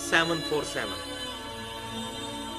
747।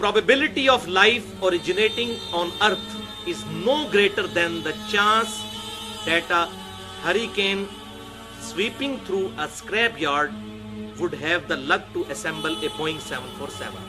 Probability of life originating on earth is no greater than the chance that a hurricane sweeping through a scrapyard would have the luck to assemble a Boeing 747.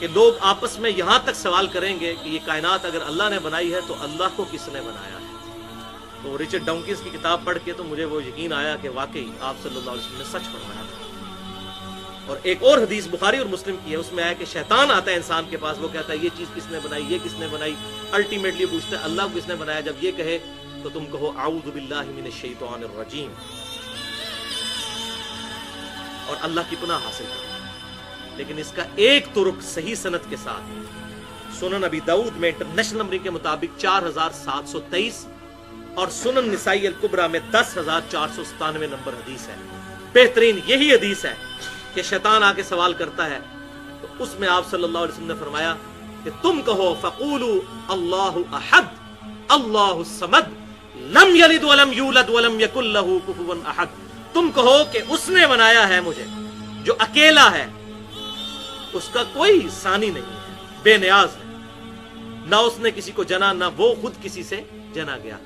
کہ لوگ آپس میں یہاں تک سوال کریں گے کہ یہ کائنات اگر اللہ نے بنائی ہے تو اللہ کو کس نے بنایا ہے. تو رچرڈ ڈاؤکنز کی کتاب پڑھ کے تو مجھے وہ یقین آیا کہ واقعی آپ صلی اللہ علیہ وسلم نے سچ فرمایا تھا. اور ایک اور حدیث بخاری اور مسلم کی ہے، اس میں آیا کہ شیطان آتا ہے انسان کے پاس، وہ کہتا ہے یہ چیز کس نے بنائی، یہ کس نے بنائی. الٹیمیٹلی پوچھتا ہے اللہ کو کس نے بنایا. جب یہ کہے تو تم کہو اعوذ باللہ من الشیطان الرجیم اور اللہ کی پناہ حاصل کرو. لیکن اس کا ایک طرق صحیح سند کے ساتھ سنن ابی داؤد میں انٹرنیشنل نمبر کے مطابق 4723 اور سنن نسائی الکبریٰ میں 10497 نمبر حدیث ہے. بہترین یہی حدیث ہے کہ شیطان آ کے سوال کرتا ہے تو اس میں آپ صلی اللہ علیہ وسلم نے فرمایا کہ تم کہو فقولوا اللہ احد اللہ الصمد لم یلد ولم یولد ولم یکن لہ کفوا احد. تم کہو کہ اس نے بنایا ہے مجھے جو اکیلا ہے، اس کا کوئی ثانی نہیں ہے، بے نیاز ہے، نہ اس نے کسی کو جنا نہ وہ خود کسی سے جنا گیا،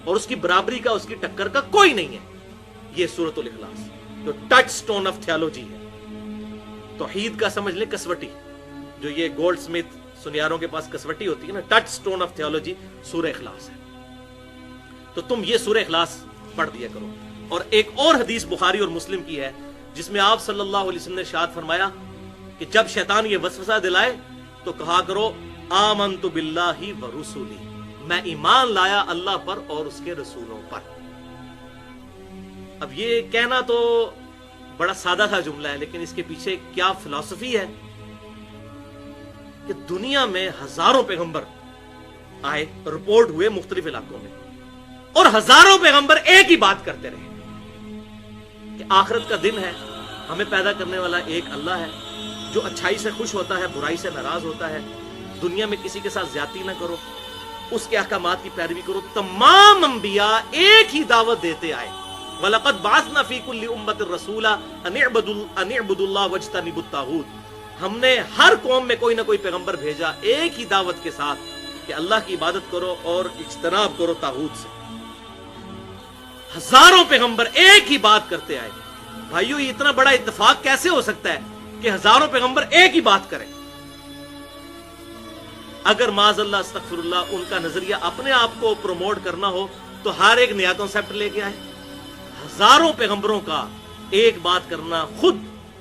اور اس کی برابری کا اس کی ٹکر کا کوئی نہیں ہے. یہ سورۃ الاخلاص جو ٹچ سٹون آف تھیالوجی ہے، توحید کا سمجھ لیں کسوٹی، جو یہ گولڈ سمتھ سنیاروں کے پاس کسوٹی ہوتی ہے نا، ٹچ سٹون آف تھیالوجی سورہ اخلاص ہے. تو تم یہ سورہ اخلاص پڑھ دیا کرو. اور ایک اور حدیث بخاری اور مسلم کی ہے جس میں آپ صلی اللہ علیہ وسلم نے ارشاد فرمایا کہ جب شیطان یہ وسوسہ دلائے تو کہا کرو آمنت باللہ ورسولی، میں ایمان لایا اللہ پر اور اس کے رسولوں پر. اب یہ کہنا تو بڑا سادہ سا جملہ ہے، لیکن اس کے پیچھے کیا فلسفی ہے کہ دنیا میں ہزاروں پیغمبر آئے، رپورٹ ہوئے مختلف علاقوں میں، اور ہزاروں پیغمبر ایک ہی بات کرتے رہے کہ آخرت کا دن ہے، ہمیں پیدا کرنے والا ایک اللہ ہے جو اچھائی سے خوش ہوتا ہے، برائی سے ناراض ہوتا ہے، دنیا میں کسی کے ساتھ زیادتی نہ کرو، اس کے احکامات کی پیروی کرو. تمام انبیاء ایک ہی دعوت دیتے آئے. وَلَقَدْ بَعَثْنَا فِي كُلِّ أُمَّةٍ رَسُولًا أَنِ اعْبُدُوا اللَّهَ وَاجْتَنِبُوا الطَّاغُوتَ. ہم نے ہر قوم میں کوئی نہ کوئی پیغمبر بھیجا ایک ہی دعوت کے ساتھ کہ اللہ کی عبادت کرو اور اجتناب کرو طاغوت سے. ہزاروں پیغمبر ایک ہی بات کرتے آئے. بھائیو یہ اتنا بڑا اتفاق کیسے ہو سکتا ہے کہ ہزاروں پیغمبر ایک ہی بات کریں؟ اگر معاذ اللہ استغفر اللہ ان کا نظریہ اپنے آپ کو پروموٹ کرنا ہو تو ہر ایک نیا کنسپٹ لے کے آئے. ہزاروں پیغمبروں کا ایک بات کرنا خود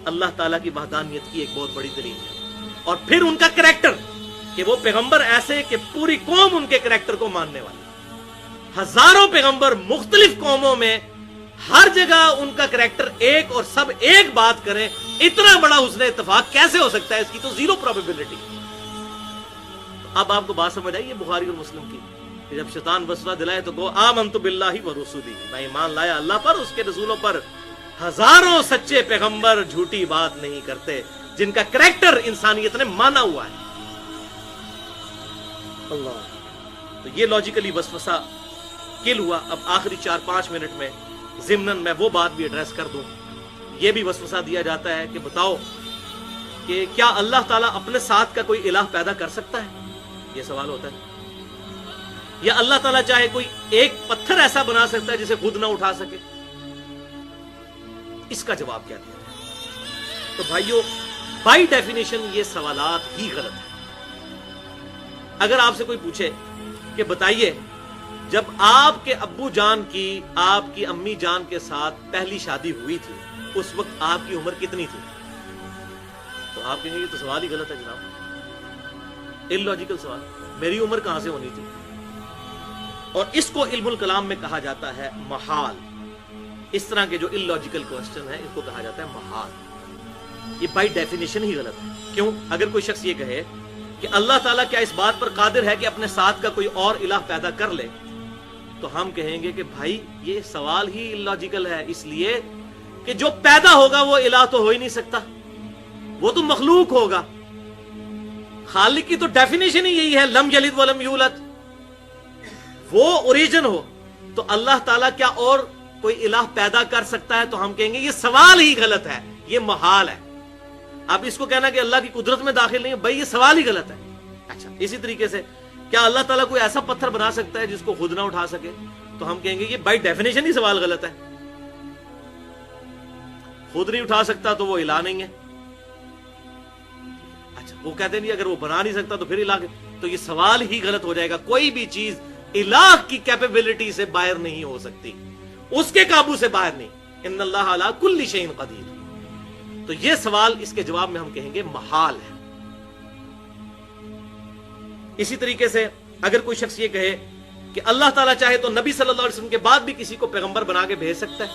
اللہ تعالیٰ کی وحدانیت کی ایک بہت بڑی دلیل ہے. اور پھر ان کا کریکٹر کہ وہ پیغمبر ایسے کہ پوری قوم ان کے کریکٹر کو ماننے والی. ہزاروں پیغمبر مختلف قوموں میں ہر جگہ ان کا کریکٹر ایک اور سب ایک بات کریں، اتنا بڑا حسن اتفاق کیسے ہو سکتا ہے؟ اس کی تو زیرو پروبیبلٹی. اب آپ کو بات سمجھ آئی ہے بخاری اور مسلم کی کہ جب شیطان وسوسہ دلائے تو گو آمنت باللہ ورسولی، میں ایمان لایا اللہ پر اس کے رسولوں پر. ہزاروں سچے پیغمبر جھوٹی بات نہیں کرتے جن کا کریکٹر انسانیت نے مانا ہوا ہے. اللہ. تو یہ لاجیکلی وسوسہ کل ہوا. اب آخری 4-5 منٹ میں ضمناً میں وہ بات بھی ایڈریس کر دوں. یہ بھی وسوسہ دیا جاتا ہے کہ بتاؤ کہ کیا اللہ تعالیٰ اپنے ساتھ کا کوئی الہ پیدا کر سکتا ہے؟ یہ سوال ہوتا ہے. یا اللہ تعالیٰ چاہے کوئی ایک پتھر ایسا بنا سکتا ہے جسے خود نہ اٹھا سکے؟ اس کا جواب کیا دیا جائے؟ تو بھائیو بائی ڈیفینیشن یہ سوالات ہی غلط ہیں. اگر آپ سے کوئی پوچھے کہ بتائیے جب آپ کے ابو جان کی آپ کی امی جان کے ساتھ پہلی شادی ہوئی تھی اس وقت آپ کی عمر کتنی تھی؟ تو آپ کہیں گے یہ تو سوال ہی غلط ہے جناب، اللاجیکل سوال. میری عمر کہاں سے ہونی تھی؟ اور اس کو علم الکلام میں کہا جاتا ہے محال. اس طرح کے جو اللاجیکل کوسچن ہے اس کو کہا جاتا ہے محال. یہ بائی ڈیفینیشن ہی غلط ہے. کیوں؟ اگر کوئی شخص یہ کہے کہ اللہ تعالیٰ کیا اس بات پر قادر ہے کہ اپنے ساتھ کا کوئی اور الہ پیدا کر لے، تو ہم کہیں گے کہ بھائی یہ سوال ہی اللاجیکل ہے، اس لیے کہ جو پیدا ہوگا وہ الہ تو ہو ہی نہیں سکتا، وہ تو مخلوق ہوگا. خالق کی تو ڈیفینیشن ہی یہی ہے لم یلد ولم یولد، وہ اوریجن ہو. تو اللہ تعالیٰ کیا اور کوئی الہ پیدا کر سکتا ہے؟ تو ہم کہیں گے یہ سوال ہی غلط ہے، یہ محال ہے. اب اس کو کہنا کہ اللہ کی قدرت میں داخل نہیں ہے، بھائی یہ سوال ہی غلط ہے. اچھا اسی طریقے سے کیا اللہ تعالیٰ کوئی ایسا پتھر بنا سکتا ہے جس کو خود نہ اٹھا سکے؟ تو ہم کہیں گے یہ بائی ڈیفینیشن ہی سوال غلط ہے. خود نہیں اٹھا سکتا تو وہ الہ نہیں ہے. اچھا وہ کہتے نہیں اگر وہ بنا نہیں سکتا تو پھر الہ، تو یہ سوال ہی غلط ہو جائے گا. کوئی بھی چیز الہ کی کیپیبلٹی سے باہر نہیں ہو سکتی، اس کے قابو سے باہر نہیں. ان اللہ علی کل شیء قدیر. تو یہ سوال اس کے جواب میں ہم کہیں گے محال ہے. اسی طریقے سے اگر کوئی شخص یہ کہے کہ اللہ تعالیٰ چاہے تو نبی صلی اللہ علیہ وسلم کے بعد بھی کسی کو پیغمبر بنا کے بھیج سکتا ہے،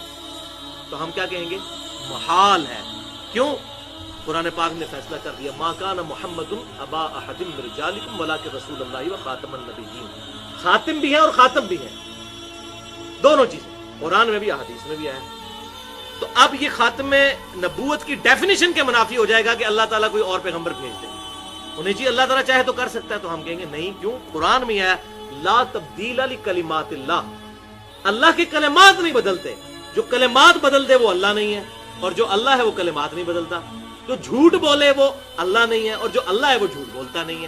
تو ہم کیا کہیں گے؟ محال ہے. کیوں؟ قرآن پاک نے فیصلہ کر دیا ما کان محمد ابا احد من رجالکم ولکن رسول اللہ وخاتم النبیین. خاتم بھی ہے اور خاتم بھی ہے، دونوں چیزیں قرآن میں بھی احادیث میں بھی آیا. تو اب یہ خاتم نبوت کی ڈیفینیشن کے منافی ہو جائے گا کہ اللہ تعالیٰ کوئی اور پیغمبر بھیج دے. انہیں جی اللہ تعالیٰ چاہے تو کر سکتا ہے، تو ہم کہیں گے نہیں. کیوں؟ قرآن میں آیا لا تبدیل لکلمات اللہ. اللہ کے کلمات نہیں بدلتے، جو کلمات بدل دے وہ اللہ نہیں ہے، اور جو اللہ ہے وہ کلمات نہیں بدلتا. جو جھوٹ بولے وہ اللہ نہیں ہے، اور جو اللہ ہے وہ جھوٹ بولتا نہیں ہے.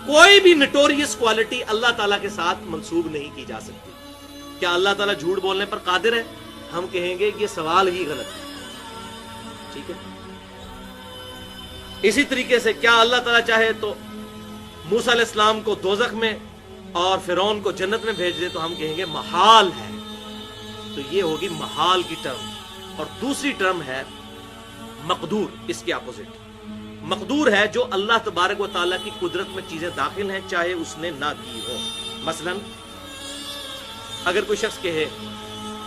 کوئی بھی نٹوریس کوالٹی اللہ تعالیٰ کے ساتھ منسوب نہیں کی جا سکتی. کیا اللہ تعالیٰ جھوٹ بولنے پر قادر ہے؟ ہم کہیں گے یہ سوال ہی غلط ہے. ٹھیک ہے. اسی طریقے سے کیا اللہ تعالیٰ چاہے تو موسیٰ علیہ السلام کو دوزخ میں اور فرعون کو جنت میں بھیج دے؟ تو ہم کہیں گے محال ہے. تو یہ ہوگی محال کی ٹرم. اور دوسری ٹرم ہے مقدور. اس کے اپوزٹ مقدور ہے جو اللہ تبارک و تعالیٰ کی قدرت میں چیزیں داخل ہیں چاہے اس نے نہ کی ہو. مثلا اگر کوئی شخص کہے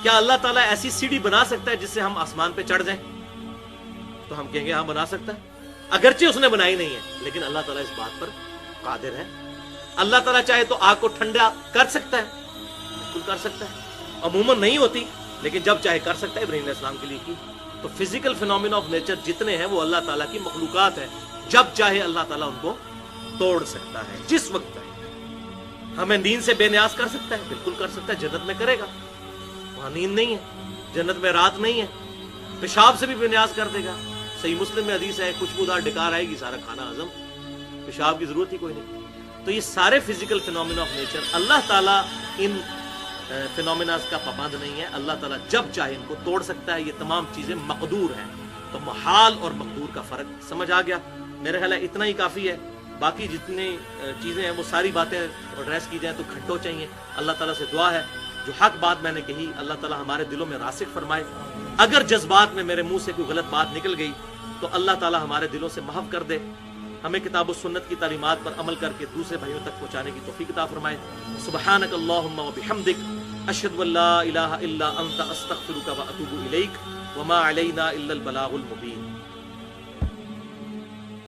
کیا اللہ تعالیٰ ایسی سیڑھی بنا سکتا ہے جس سے ہم آسمان پہ چڑھ جائیں؟ تو ہم کہیں گے ہاں بنا سکتا ہے، اگرچہ اس نے بنائی نہیں ہے، لیکن اللہ تعالیٰ اس بات پر قادر ہے. اللہ تعالیٰ چاہے تو آگ کو ٹھنڈا کر سکتا ہے، بالکل کر سکتا ہے. عموماً نہیں ہوتی، لیکن جب چاہے کر سکتا ہے. ابراہیم علیہ السلام کے لیے کی. تو فزیکل فینومینا آف نیچر جتنے ہیں وہ اللہ تعالیٰ کی مخلوقات ہیں. جب چاہے اللہ تعالیٰ ان کو توڑ سکتا ہے جس وقت چاہے. ہمیں نیند سے بے نیاز کر سکتا ہے، بالکل کر سکتا ہے. جنت میں کرے گا، وہاں نیند نہیں ہے، جنت میں رات نہیں ہے. پیشاب سے بھی بے نیاز کر دے گا. صحیح مسلم میں حدیث ہے خوشبودار ڈکار آئے گی، سارا کھانا ہضم، پیشاب کی ضرورت ہی کوئی نہیں. تو یہ سارے فزیکل فینومینا آف نیچر اللہ تعالیٰ ان فینومیناز کا پابند نہیں ہے. اللہ تعالیٰ جب چاہے ان کو توڑ سکتا ہے. یہ تمام چیزیں مقدور ہیں. تو محال اور مقدور کا فرق سمجھ آ گیا. میرے خیال ہے اتنا ہی کافی ہے. باقی جتنی چیزیں ہیں وہ ساری باتیں ایڈریس کی جائیں تو گھنٹوں چاہیے. اللہ تعالیٰ سے دعا ہے جو حق بات میں نے کہی اللہ تعالیٰ ہمارے دلوں میں راسخ فرمائے. اگر جذبات میں میرے منہ سے کوئی غلط بات نکل گئی تو اللہ تعالیٰ ہمارے دلوں سے محو کر دے. ہمیں کتاب و سنت کی تعلیمات پر عمل کر کے دوسرے بھائیوں تک پہنچانے کی توفیق عطا فرمائے. سبحانک اللہم و بحمدک اشہد ان لا الہ الا انت استغفرک و اتوب الیک وما علینا الا البلاغ المبین.